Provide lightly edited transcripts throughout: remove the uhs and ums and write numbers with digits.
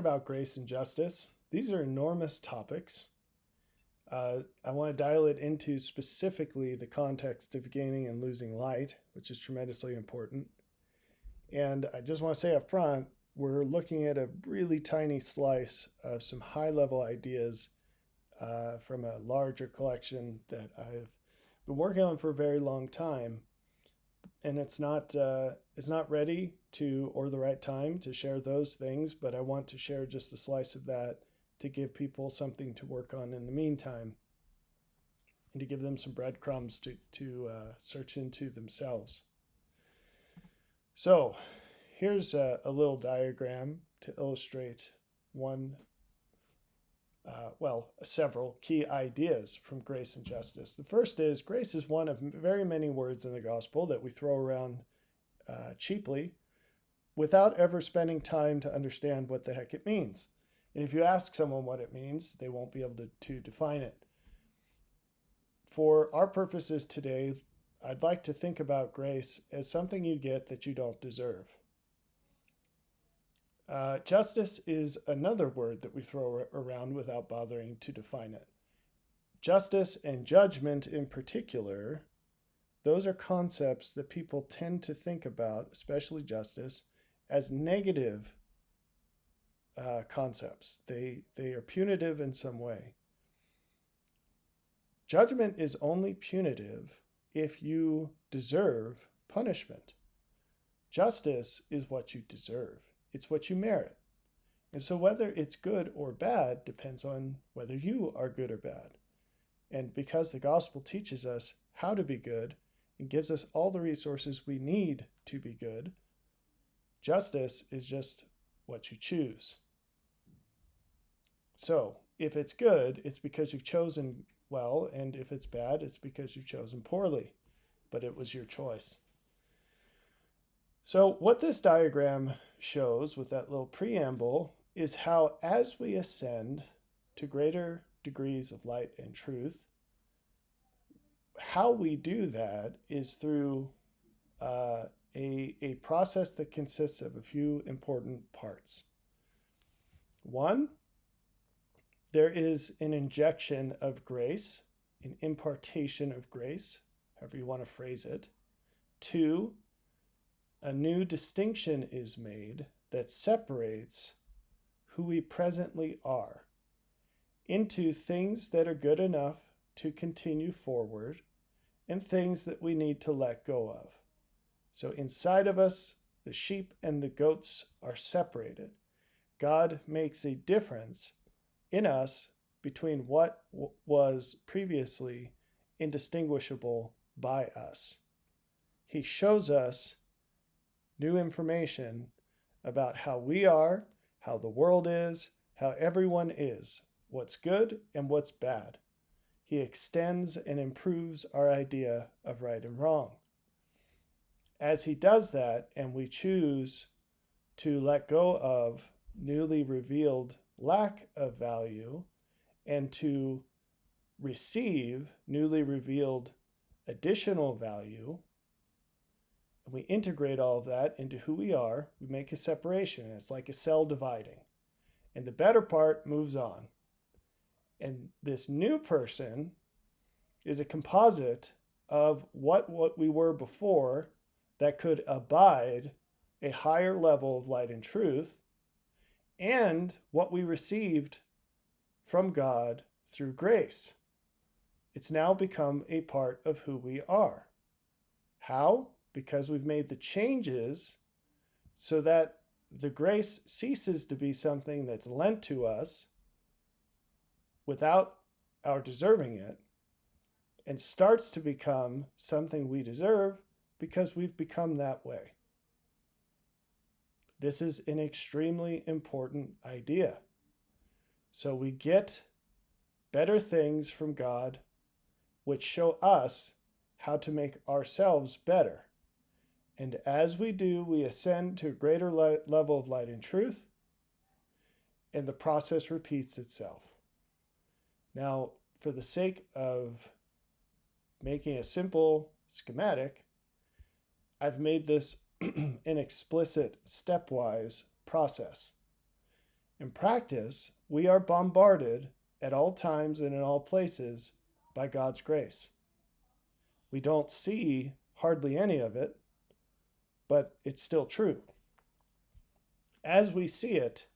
about grace and justice. These are enormous topics. I want to dial it into specifically the context of gaining and losing light, which is tremendously important. And I just want to say up front, we're looking at a really tiny slice of some high level ideas from a larger collection that I've been working on for a very long time. And it's not ready to or the right time to share those things, but I want to share just a slice of that to give people something to work on in the meantime and to give them some breadcrumbs to search into themselves. So here's a little diagram to illustrate several key ideas from grace and justice. The first is grace is one of very many words in the gospel that we throw around cheaply without ever spending time to understand what the heck it means. And if you ask someone what it means, they won't be able to define it. For our purposes today, I'd like to think about grace as something you get that you don't deserve. Justice is another word that we throw around without bothering to define it. Justice and judgment in particular, those are concepts that people tend to think about, especially justice, as negative concepts. They are punitive in some way. Judgment is only punitive if you deserve punishment. Justice is what you deserve. It's what you merit. And so whether it's good or bad depends on whether you are good or bad. And because the gospel teaches us how to be good and gives us all the resources we need to be good, justice is just what you choose. So if it's good, it's because you've chosen well, and if it's bad, it's because you've chosen poorly, but it was your choice. So what this diagram shows with that little preamble is how as we ascend to greater degrees of light and truth, how we do that is through a process that consists of a few important parts. One, there is an injection of grace, an impartation of grace, however you want to phrase it. Two, a new distinction is made that separates who we presently are into things that are good enough to continue forward and things that we need to let go of. So inside of us, the sheep and the goats are separated. God makes a difference in us between what was previously indistinguishable by us. He shows us new information about how we are, how the world is, how everyone is, what's good and what's bad. He extends and improves our idea of right and wrong. As he does that, and we choose to let go of newly revealed lack of value and to receive newly revealed additional value, and we integrate all of that into who we are, we make a separation. It's like a cell dividing. And the better part moves on. And this new person is a composite of what we were before that could abide a higher level of light and truth, and what we received from God through grace. It's now become a part of who we are. How? Because we've made the changes so that the grace ceases to be something that's lent to us without our deserving it and starts to become something we deserve because we've become that way. This is an extremely important idea. So we get better things from God, which show us how to make ourselves better. And as we do, we ascend to a greater level of light and truth, and the process repeats itself. Now, for the sake of making a simple schematic, I've made this an explicit stepwise process. In practice, we are bombarded at all times and in all places by God's grace. We don't see hardly any of it, but it's still true. As we see it,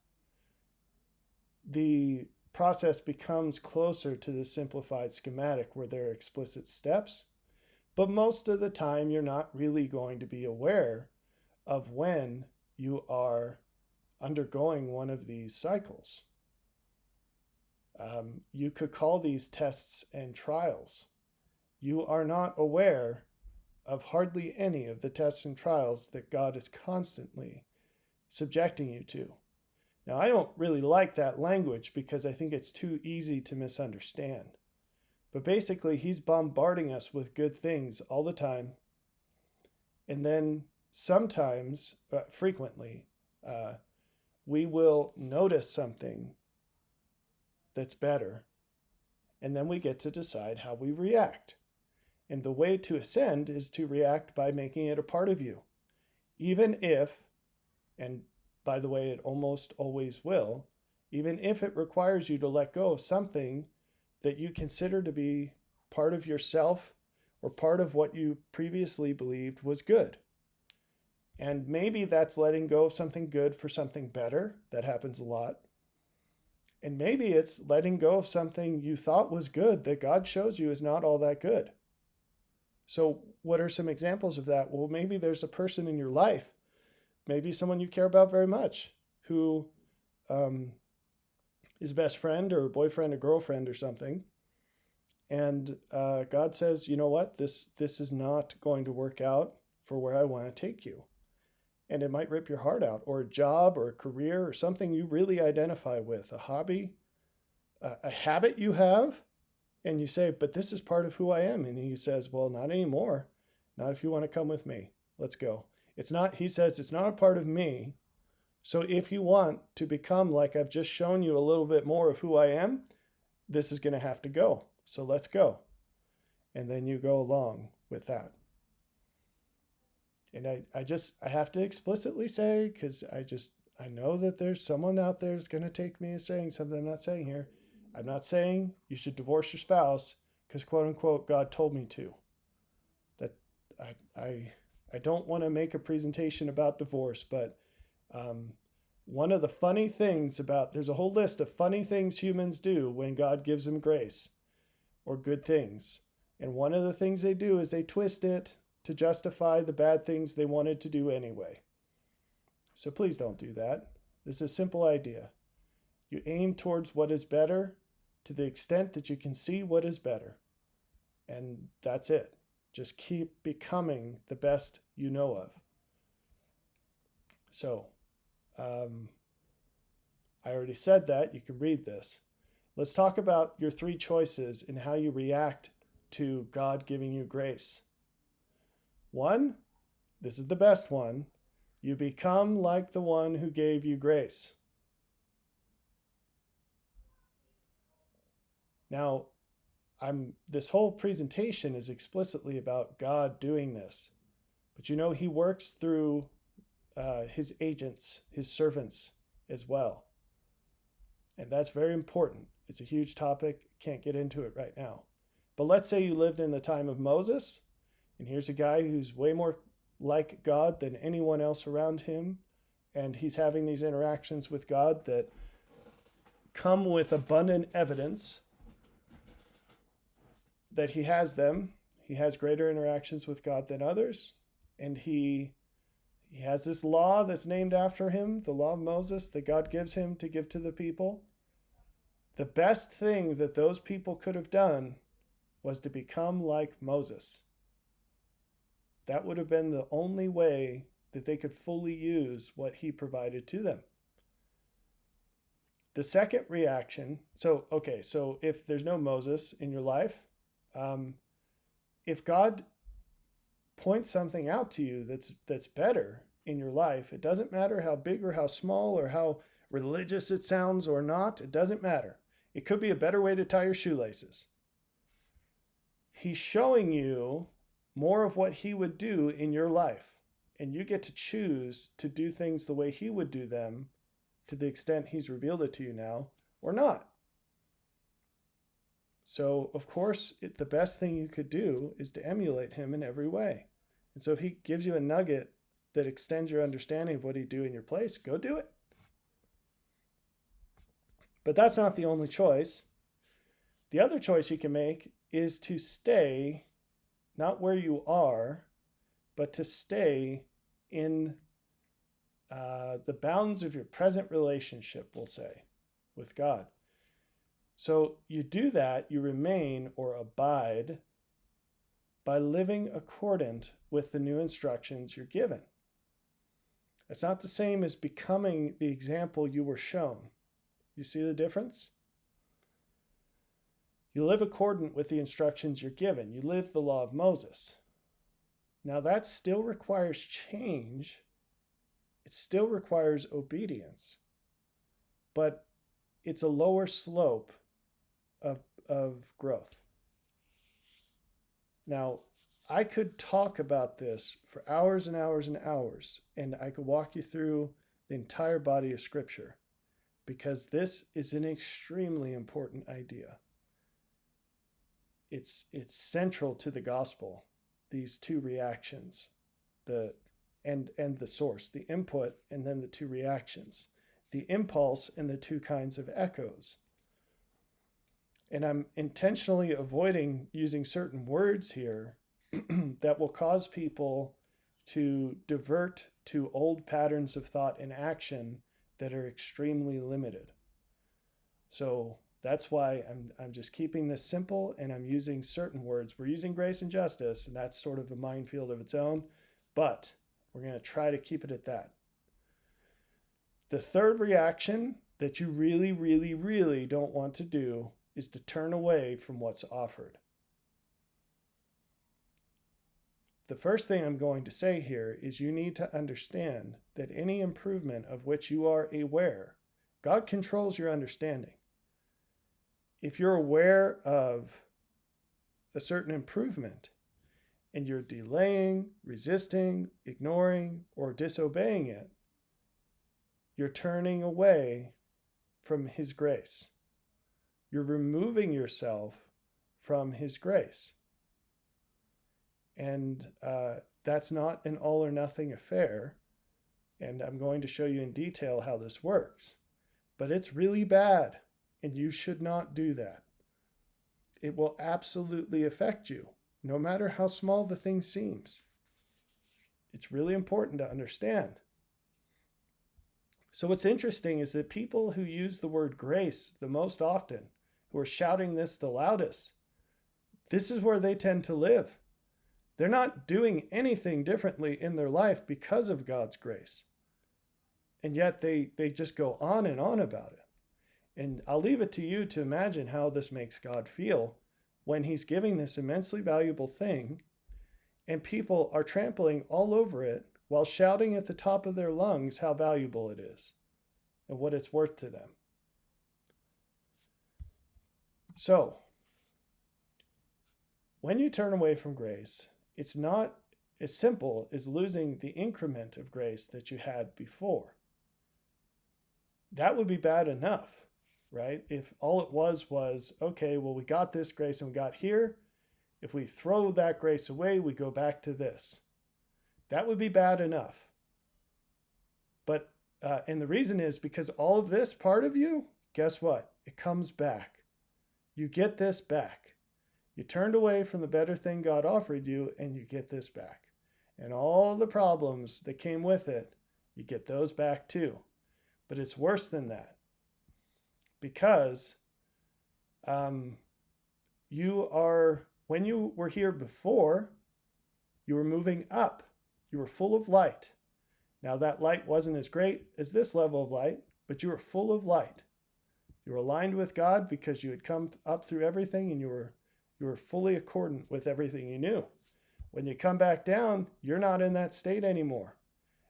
the process becomes closer to the simplified schematic where there are explicit steps, but most of the time you're not really going to be aware of when you are undergoing one of these cycles. You could call these tests and trials. You are not aware of hardly any of the tests and trials that God is constantly subjecting you to. Now, I don't really like that language because I think it's too easy to misunderstand. But basically, he's bombarding us with good things all the time. And then sometimes, frequently, we will notice something that's better. And then we get to decide how we react. And the way to ascend is to react by making it a part of you. Even if, and by the way, it almost always will, even if it requires you to let go of something that you consider to be part of yourself or part of what you previously believed was good. And maybe that's letting go of something good for something better. That happens a lot. And maybe it's letting go of something you thought was good that God shows you is not all that good. So what are some examples of that? Well, maybe there's a person in your life, maybe someone you care about very much, who is a best friend or a boyfriend or girlfriend or something. And God says, you know what, this is not going to work out for where I want to take you. And it might rip your heart out, or a job or a career or something you really identify with, a hobby, a habit you have. And you say, but this is part of who I am. And he says, well, not anymore. Not if you want to come with me. Let's go. It's not, he says, it's not a part of me. So if you want to become like I've just shown you a little bit more of who I am, this is going to have to go. So let's go. And then you go along with that. And I have to explicitly say, because I know that there's someone out there that's going to take me as saying something I'm not saying here. I'm not saying you should divorce your spouse because, quote unquote, God told me to. That I don't want to make a presentation about divorce, but one of the funny things there's a whole list of funny things humans do when God gives them grace or good things. And one of the things they do is they twist it to justify the bad things they wanted to do anyway. So please don't do that. This is a simple idea. You aim towards what is better to the extent that you can see what is better. And that's it. Just keep becoming the best you know of. So, I already said that. You can read this. Let's talk about your three choices and how you react to God giving you grace. 1, this is the best one. You become like the one who gave you grace. Now, this whole presentation is explicitly about God doing this. But you know, he works through his agents, his servants as well. And that's very important. It's a huge topic. Can't get into it right now. But let's say you lived in the time of Moses, and here's a guy who's way more like God than anyone else around him. And he's having these interactions with God that come with abundant evidence that he has them. He has greater interactions with God than others. And he has this law that's named after him, the law of Moses that God gives him to give to the people. The best thing that those people could have done was to become like Moses. That would have been the only way that they could fully use what he provided to them. The second reaction, so if there's no Moses in your life, if God points something out to you that's better in your life, it doesn't matter how big or how small or how religious it sounds or not, it doesn't matter. It could be a better way to tie your shoelaces. He's showing you more of what he would do in your life, and you get to choose to do things the way he would do them to the extent he's revealed it to you now, or not. So, of course, the best thing you could do is to emulate him in every way. And so if he gives you a nugget that extends your understanding of what he'd do in your place, go do it. But that's not the only choice. The other choice you can make is to stay not where you are, but to stay in the bounds of your present relationship, we'll say, with God. So you do that, you remain or abide by living accordant with the new instructions you're given. It's not the same as becoming the example you were shown. You see the difference? You live accordant with the instructions you're given. You live the law of Moses. Now that still requires change. It still requires obedience. But it's a lower slope of growth. Now, I could talk about this for hours and hours and hours, and I could walk you through the entire body of Scripture, because this is an extremely important idea. It's central to the gospel, these two reactions, the source, the input, and then the two reactions, the impulse and the two kinds of echoes. And I'm intentionally avoiding using certain words here that will cause people to divert to old patterns of thought and action that are extremely limited. So that's why I'm just keeping this simple, and I'm using certain words. We're using grace and justice, and that's sort of a minefield of its own, but we're going to try to keep it at that. The third reaction that you really, really, really don't want to do is to turn away from what's offered. The first thing I'm going to say here is you need to understand that any improvement of which you are aware, God controls your understanding. If you're aware of a certain improvement and you're delaying, resisting, ignoring, or disobeying it, you're turning away from His grace. You're removing yourself from His grace. And that's not an all or nothing affair. And I'm going to show you in detail how this works. But it's really bad, and you should not do that. It will absolutely affect you, no matter how small the thing seems. It's really important to understand. So what's interesting is that people who use the word grace the most often, who are shouting this the loudest, this is where they tend to live. They're not doing anything differently in their life because of God's grace. And yet they just go on and on about it. And I'll leave it to you to imagine how this makes God feel when He's giving this immensely valuable thing and people are trampling all over it while shouting at the top of their lungs how valuable it is and what it's worth to them. So, when you turn away from grace, it's not as simple as losing the increment of grace that you had before. That would be bad enough, right? If all it was, okay, well, we got this grace and we got here. If we throw that grace away, we go back to this. That would be bad enough. But, and the reason is because all of this part of you, guess what? It comes back. You get this back. You turned away from the better thing God offered you, and you get this back. And all the problems that came with it, you get those back too. But it's worse than that. Because when you were here before, you were moving up. You were full of light. Now that light wasn't as great as this level of light, but you were full of light. You were aligned with God because you had come up through everything and you were fully accordant with everything you knew. When you come back down, you're not in that state anymore.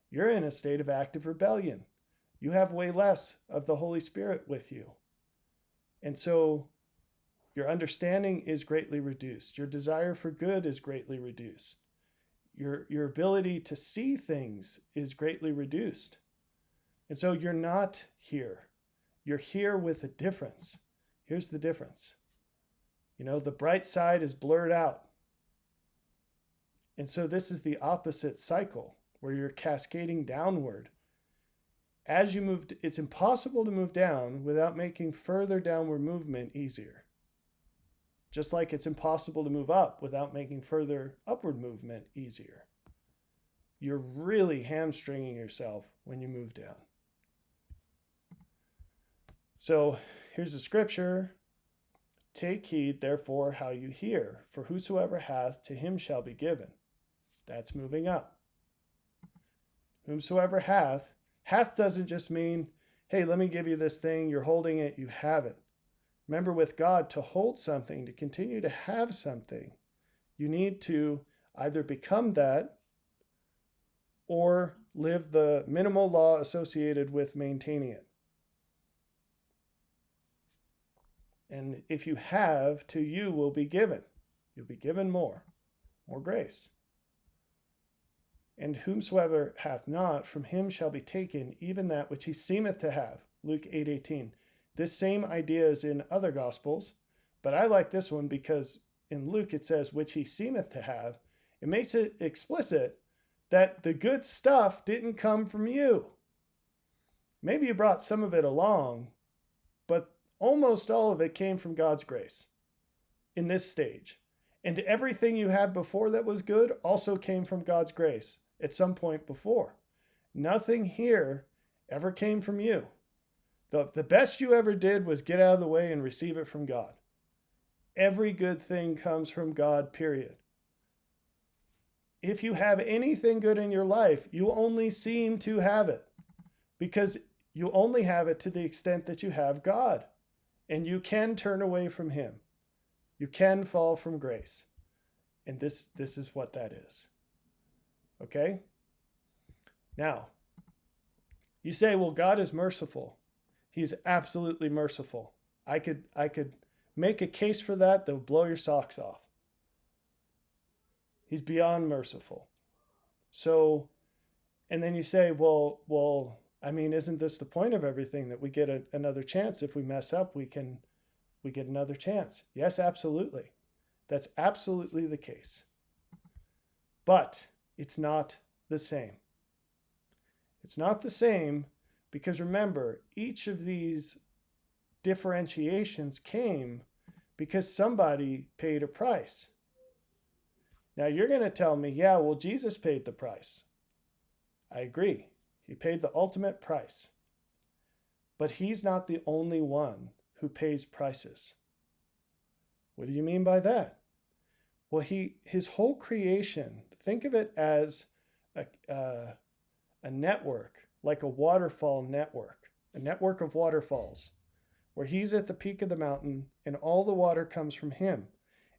You're in a state of active rebellion. You have way less of the Holy Spirit with you. And so your understanding is greatly reduced. Your desire for good is greatly reduced. Your ability to see things is greatly reduced. And so you're not here. You're here with a difference. Here's the difference. The bright side is blurred out. And so this is the opposite cycle where you're cascading downward. As you move, it's impossible to move down without making further downward movement easier. Just like it's impossible to move up without making further upward movement easier. You're really hamstringing yourself when you move down. So here's the scripture. Take heed, therefore, how you hear, for whosoever hath, to him shall be given. That's moving up. Whomsoever hath doesn't just mean, hey, let me give you this thing, you're holding it, you have it. Remember, with God, to hold something, to continue to have something, you need to either become that or live the minimal law associated with maintaining it. And if you have, to you will be given. You'll be given more grace. And whomsoever hath not, from him shall be taken even that which he seemeth to have. Luke 8:18. This same idea is in other Gospels, but I like this one because in Luke it says, which he seemeth to have. It makes it explicit that the good stuff didn't come from you. Maybe you brought some of it along, but almost all of it came from God's grace in this stage. And everything you had before that was good also came from God's grace at some point before. Nothing here ever came from you. The best you ever did was get out of the way and receive it from God. Every good thing comes from God, period. If you have anything good in your life, you only seem to have it because you only have it to the extent that you have God. And you can turn away from him. You can fall from grace. And this is what that is. Okay? Now, you say, well, God is merciful. He's absolutely merciful. I could make a case for that that would blow your socks off. He's beyond merciful. So, and then you say, well, I mean, isn't this the point of everything, that we get another chance? If we mess up, we get another chance. Yes, absolutely. That's absolutely the case. But it's not the same. It's not the same because remember, each of these differentiations came because somebody paid a price. Now you're going to tell me, yeah, well, Jesus paid the price. I agree. He paid the ultimate price. But he's not the only one who pays prices. What do you mean by that? Well, his whole creation, think of it as a network, like a waterfall network, a network of waterfalls, where he's at the peak of the mountain and all the water comes from him.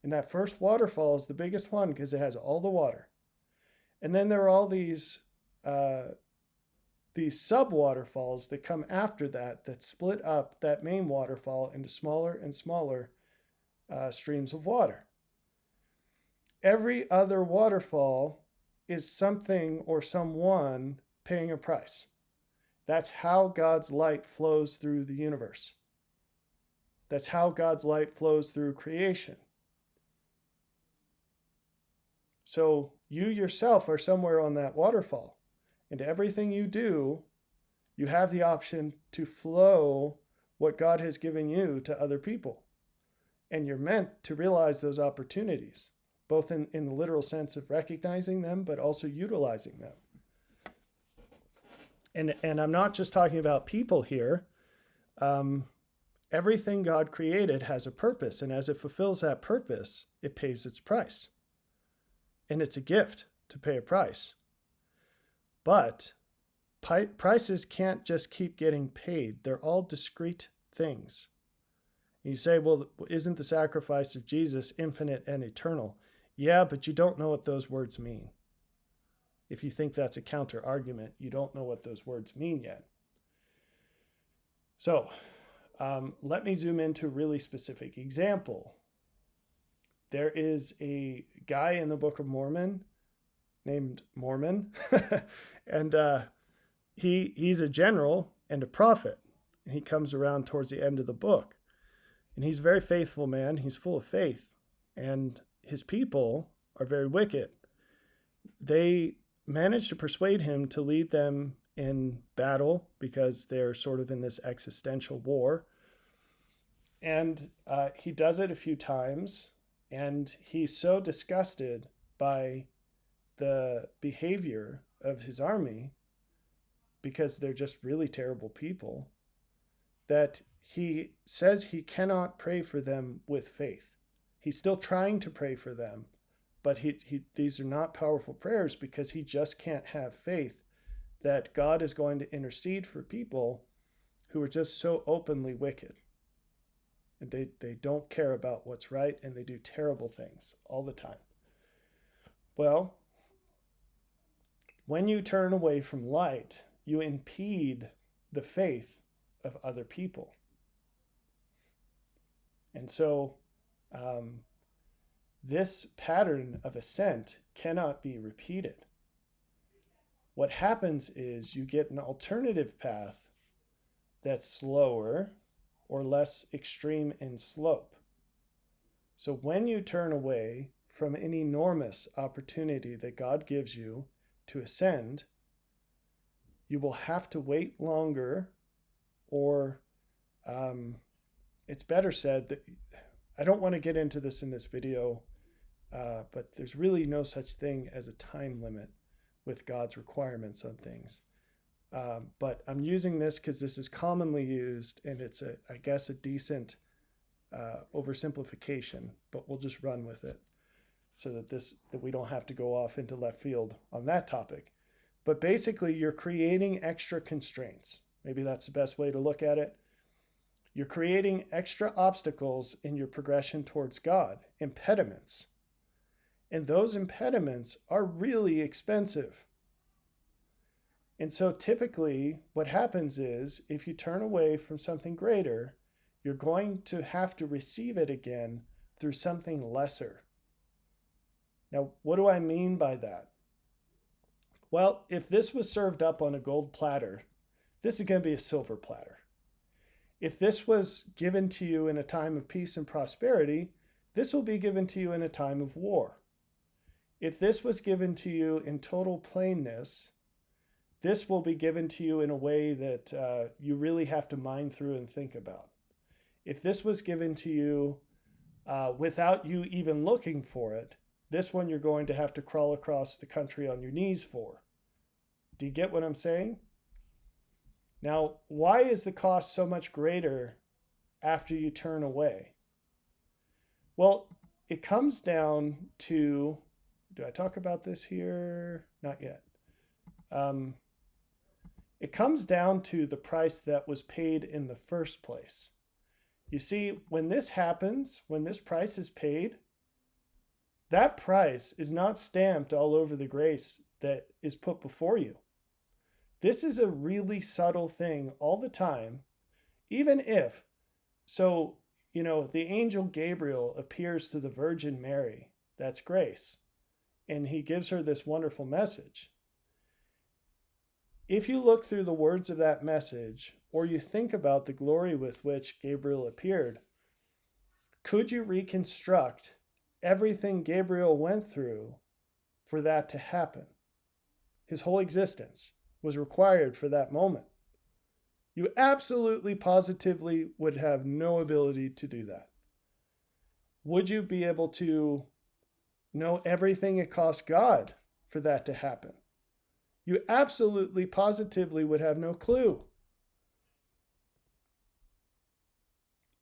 And that first waterfall is the biggest one because it has all the water. And then there are all these sub-waterfalls that come after that split up that main waterfall into smaller and smaller streams of water. Every other waterfall is something or someone paying a price. That's how God's light flows through the universe. That's how God's light flows through creation. So you yourself are somewhere on that waterfall. And everything you do, you have the option to flow what God has given you to other people. And you're meant to realize those opportunities, both in the literal sense of recognizing them, but also utilizing them. And I'm not just talking about people here. Everything God created has a purpose. And as it fulfills that purpose, it pays its price. And it's a gift to pay a price. But prices can't just keep getting paid. They're all discrete things. You say, well, isn't the sacrifice of Jesus infinite and eternal? Yeah, but you don't know what those words mean. If you think that's a counter argument, you don't know what those words mean yet. So let me zoom into a really specific example. There is a guy in the Book of Mormon named Mormon. And he's a general and a prophet. And he comes around towards the end of the book. And he's a very faithful man. He's full of faith. And his people are very wicked. They manage to persuade him to lead them in battle because they're sort of in this existential war. And he does it a few times. And he's so disgusted by the behavior of his army, because they're just really terrible people, that he says he cannot pray for them with faith. He's still trying to pray for them, but these are not powerful prayers because he just can't have faith that God is going to intercede for people who are just so openly wicked. And they don't care about what's right, and they do terrible things all the time. Well, when you turn away from light, you impede the faith of other people. And so this pattern of ascent cannot be repeated. What happens is you get an alternative path that's slower or less extreme in slope. So when you turn away from an enormous opportunity that God gives you to ascend, you will have to wait longer, or it's better said that, I don't want to get into this in this video, but there's really no such thing as a time limit with God's requirements on things. But I'm using this because this is commonly used, and it's I guess a decent oversimplification, but we'll just run with it so that we don't have to go off into left field on that topic. But basically, you're creating extra constraints. Maybe that's the best way to look at it. You're creating extra obstacles in your progression towards God, impediments. And those impediments are really expensive. And so typically what happens is, if you turn away from something greater, you're going to have to receive it again through something lesser. Now, what do I mean by that? Well, if this was served up on a gold platter, this is going to be a silver platter. If this was given to you in a time of peace and prosperity, this will be given to you in a time of war. If this was given to you in total plainness, this will be given to you in a way that you really have to mind through and think about. If this was given to you without you even looking for it, this one you're going to have to crawl across the country on your knees for. Do you get what I'm saying? Now, why is the cost so much greater after you turn away? Well, it comes down to, do I talk about this here? Not yet. It comes down to the price that was paid in the first place. You see, when this happens, when this price is paid, that price is not stamped all over the grace that is put before you. This is a really subtle thing all the time, even if, so, the angel Gabriel appears to the Virgin Mary, that's grace, and he gives her this wonderful message. If you look through the words of that message, or you think about the glory with which Gabriel appeared, could you reconstruct everything Gabriel went through for that to happen? His whole existence was required for that moment. You absolutely, positively would have no ability to do that. Would you be able to know everything it cost God for that to happen? You absolutely, positively would have no clue.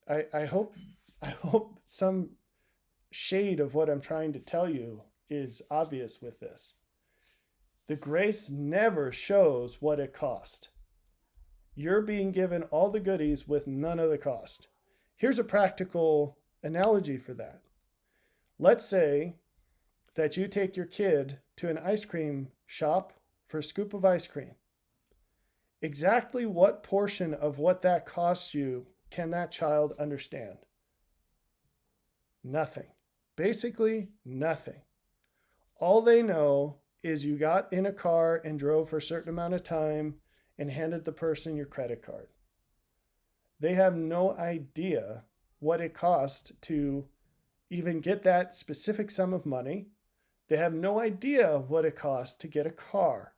I hope some shade of what I'm trying to tell you is obvious with this. The grace never shows what it cost. You're being given all the goodies with none of the cost. Here's a practical analogy for that. Let's say that you take your kid to an ice cream shop for a scoop of ice cream. Exactly what portion of what that costs you can that child understand? Nothing. Basically, nothing. All they know is you got in a car and drove for a certain amount of time, and handed the person your credit card. They have no idea what it costs to even get that specific sum of money. They have no idea what it costs to get a car.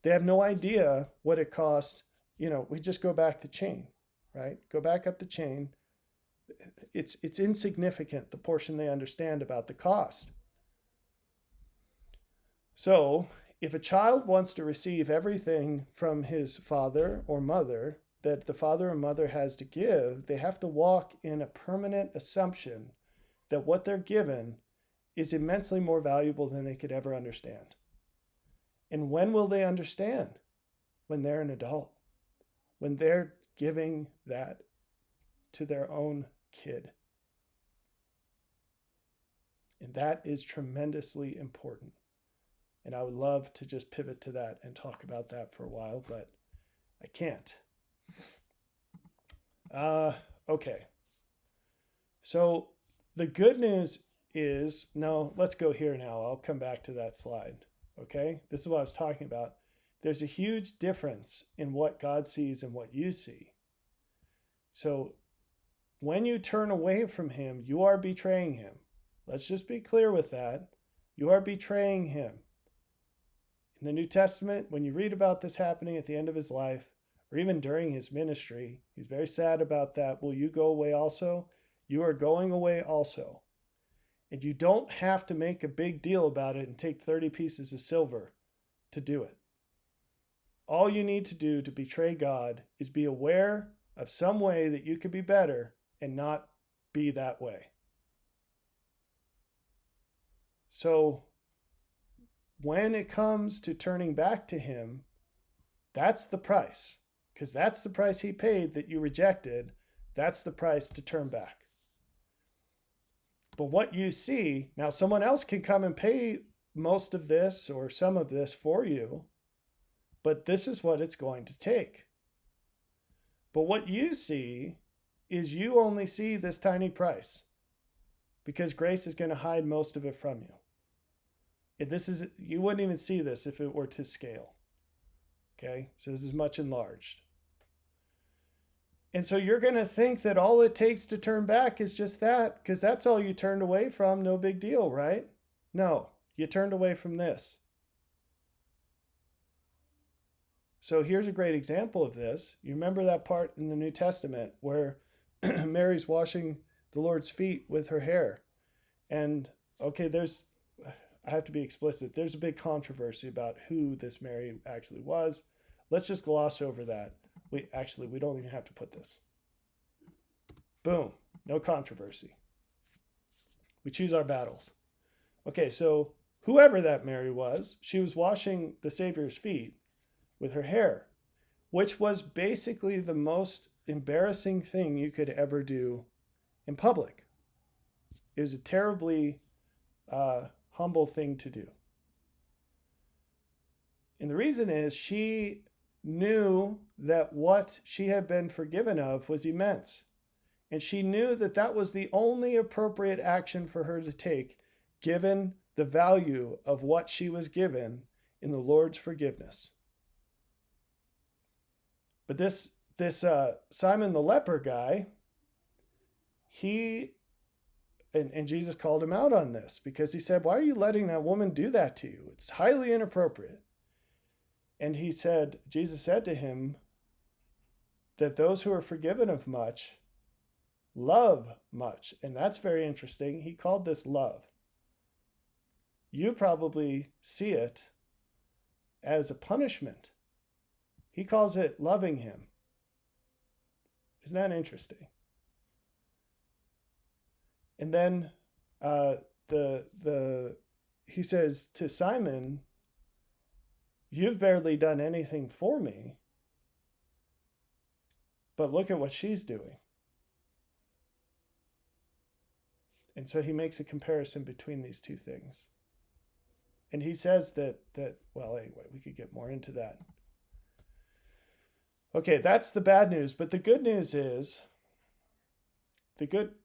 They have no idea what it costs. We just go back the chain, right? Go back up the chain. It's insignificant, the portion they understand about the cost. So if a child wants to receive everything from his father or mother that the father or mother has to give, they have to walk in a permanent assumption that what they're given is immensely more valuable than they could ever understand. And when will they understand? When they're an adult, when they're giving that to their own kid. And that is tremendously important. And I would love to just pivot to that and talk about that for a while, but I can't. Okay. So the good news is, no, let's go here now. I'll come back to that slide. Okay. This is what I was talking about. There's a huge difference in what God sees and what you see. So when you turn away from him, you are betraying him. Let's just be clear with that. You are betraying him. In the New Testament, when you read about this happening at the end of his life, or even during his ministry, he's very sad about that. Will you go away also? You are going away also. And you don't have to make a big deal about it and take 30 pieces of silver to do it. All you need to do to betray God is be aware of some way that you could be better and not be that way. So when it comes to turning back to him, that's the price, because that's the price he paid that you rejected. That's the price to turn back. But what you see, now someone else can come and pay most of this or some of this for you, but this is what it's going to take. But what you see is you only see this tiny price because grace is going to hide most of it from you. You wouldn't even see this if it were to scale. Okay, so this is much enlarged. And so you're going to think that all it takes to turn back is just that, because that's all you turned away from. No big deal, right? No, you turned away from this. So here's a great example of this. You remember that part in the New Testament where Mary's washing the Lord's feet with her hair. And okay, I have to be explicit. There's a big controversy about who this Mary actually was. Let's just gloss over that. We don't even have to put this. Boom. No controversy. We choose our battles. Okay, so whoever that Mary was, she was washing the Savior's feet with her hair, which was basically the most embarrassing thing you could ever do in public. It was a terribly humble thing to do. And the reason is she knew that what she had been forgiven of was immense. And she knew that that was the only appropriate action for her to take, given the value of what she was given in the Lord's forgiveness. But this Simon the leper guy, and Jesus called him out on this because he said, "Why are you letting that woman do that to you? It's highly inappropriate." And Jesus said to him that those who are forgiven of much love much. And that's very interesting. He called this love. You probably see it as a punishment. He calls it loving him. Isn't that interesting? And then he says to Simon, "You've barely done anything for me, but look at what she's doing." And so he makes a comparison between these two things. And he says well, anyway, we could get more into that. Okay, that's the bad news, but the good news is the good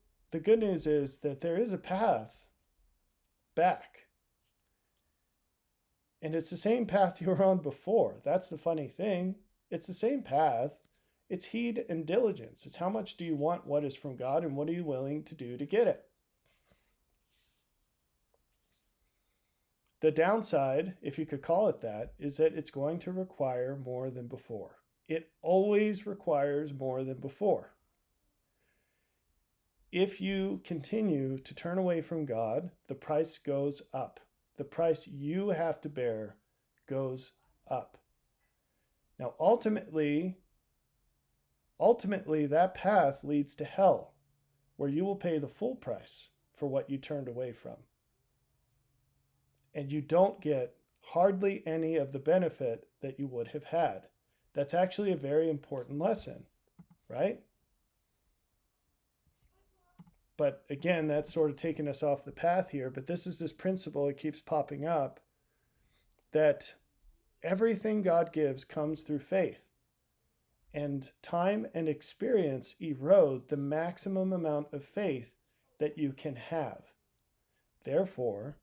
news is that there is a path back. And it's the same path you were on before. That's the funny thing. It's the same path. It's heed and diligence. It's how much do you want what is from God and what are you willing to do to get it? The downside, if you could call it that, is that it's going to require more than before. It always requires more than before. If you continue to turn away from God, the price goes up. The price you have to bear goes up. Now, ultimately, that path leads to hell, where you will pay the full price for what you turned away from. And you don't get hardly any of the benefit that you would have had. That's actually a very important lesson, right? But again, that's sort of taking us off the path here. But this is this principle, it keeps popping up, that everything God gives comes through faith. And time and experience erode the maximum amount of faith that you can have. Therefore,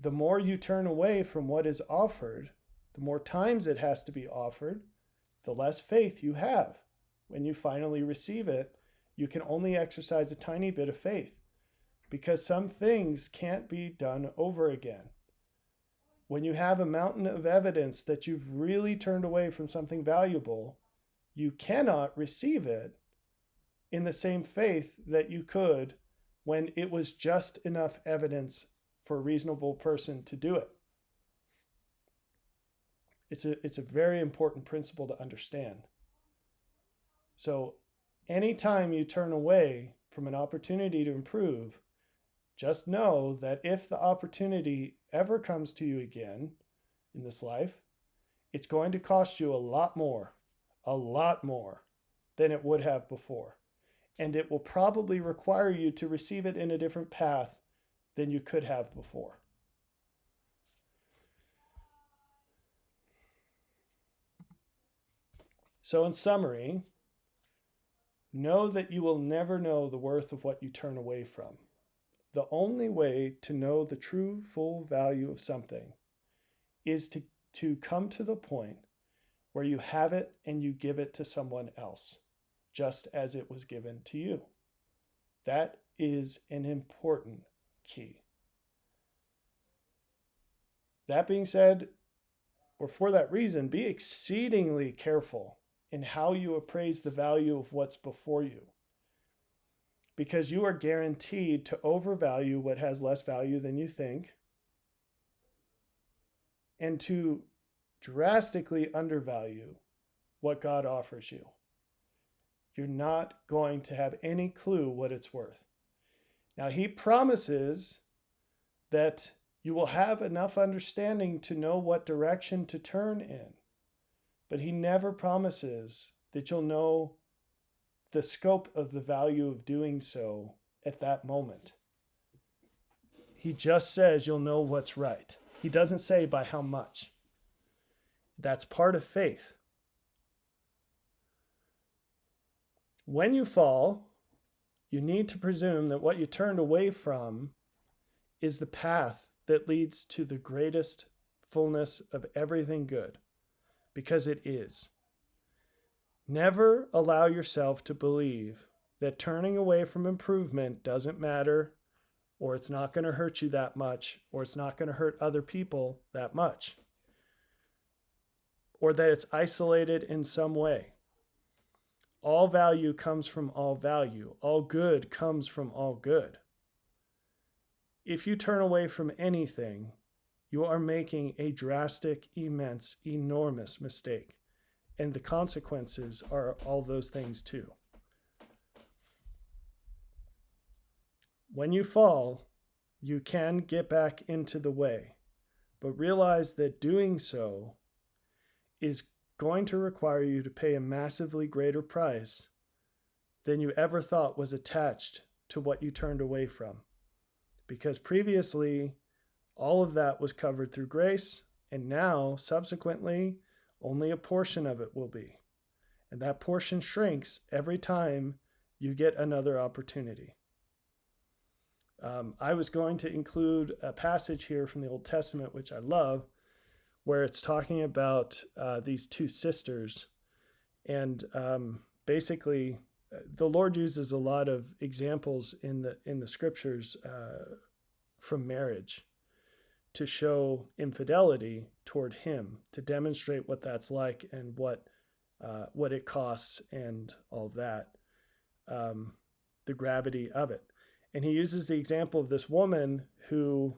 the more you turn away from what is offered, the more times it has to be offered, the less faith you have. When you finally receive it, you can only exercise a tiny bit of faith because some things can't be done over again. When you have a mountain of evidence that you've really turned away from something valuable, you cannot receive it in the same faith that you could when it was just enough evidence for a reasonable person to do it. It's a very important principle to understand. So anytime you turn away from an opportunity to improve, just know that if the opportunity ever comes to you again in this life, it's going to cost you a lot more than it would have before. And it will probably require you to receive it in a different path than you could have before. So in summary, know that you will never know the worth of what you turn away from. The only way to know the true full value of something is to come to the point where you have it and you give it to someone else, just as it was given to you. That is an important key. That being said, or for that reason, be exceedingly careful in how you appraise the value of what's before you, because you are guaranteed to overvalue what has less value than you think and to drastically undervalue what God offers you. You're not going to have any clue what it's worth. Now, he promises that you will have enough understanding to know what direction to turn in, but he never promises that you'll know the scope of the value of doing so at that moment. He just says you'll know what's right. He doesn't say by how much. That's part of faith. When you fall, you need to presume that what you turned away from is the path that leads to the greatest fullness of everything good, because it is. Never allow yourself to believe that turning away from improvement doesn't matter, or it's not going to hurt you that much, or it's not going to hurt other people that much, or that it's isolated in some way. All value comes from all value. All good comes from all good. If you turn away from anything, you are making a drastic, immense, enormous mistake. And the consequences are all those things too. When you fall, you can get back into the way, but realize that doing so is going to require you to pay a massively greater price than you ever thought was attached to what you turned away from. Because previously, all of that was covered through grace, and now, subsequently, only a portion of it will be. And that portion shrinks every time you get another opportunity. I was going to include a passage here from the Old Testament, which I love, where it's talking about these two sisters. And basically, the Lord uses a lot of examples in the scriptures from marriage to show infidelity toward Him, to demonstrate what that's like and what it costs and all of that, the gravity of it. And He uses the example of this woman who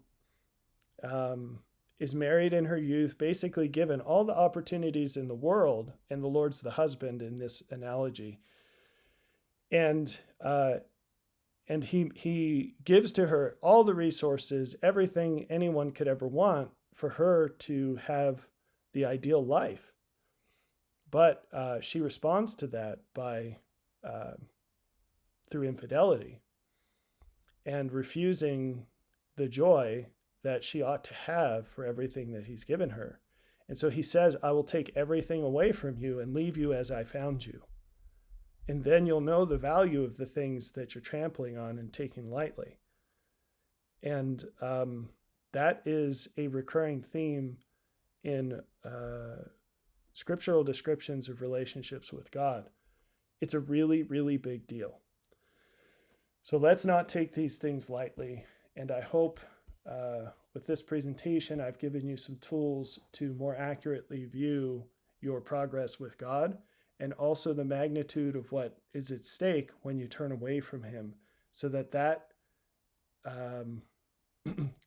is married in her youth, basically given all the opportunities in the world, and the Lord's the husband in this analogy. And he gives to her all the resources, everything anyone could ever want for her to have the ideal life. But she responds to that by through infidelity and refusing the joy that she ought to have for everything that He's given her. And so He says, I will take everything away from you and leave you as I found you. And then you'll know the value of the things that you're trampling on and taking lightly. And that is a recurring theme in scriptural descriptions of relationships with God. It's a really, really big deal. So let's not take these things lightly. And I hope with this presentation, I've given you some tools to more accurately view your progress with God, and also the magnitude of what is at stake when you turn away from Him, so that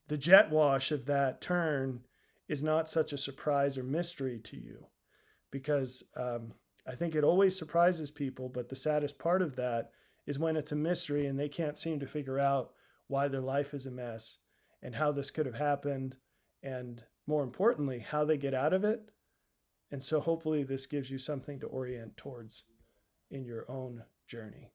the jet wash of that turn is not such a surprise or mystery to you. Because I think it always surprises people, but the saddest part of that is when it's a mystery and they can't seem to figure out why their life is a mess and how this could have happened, and more importantly, how they get out of it. And so hopefully this gives you something to orient towards in your own journey.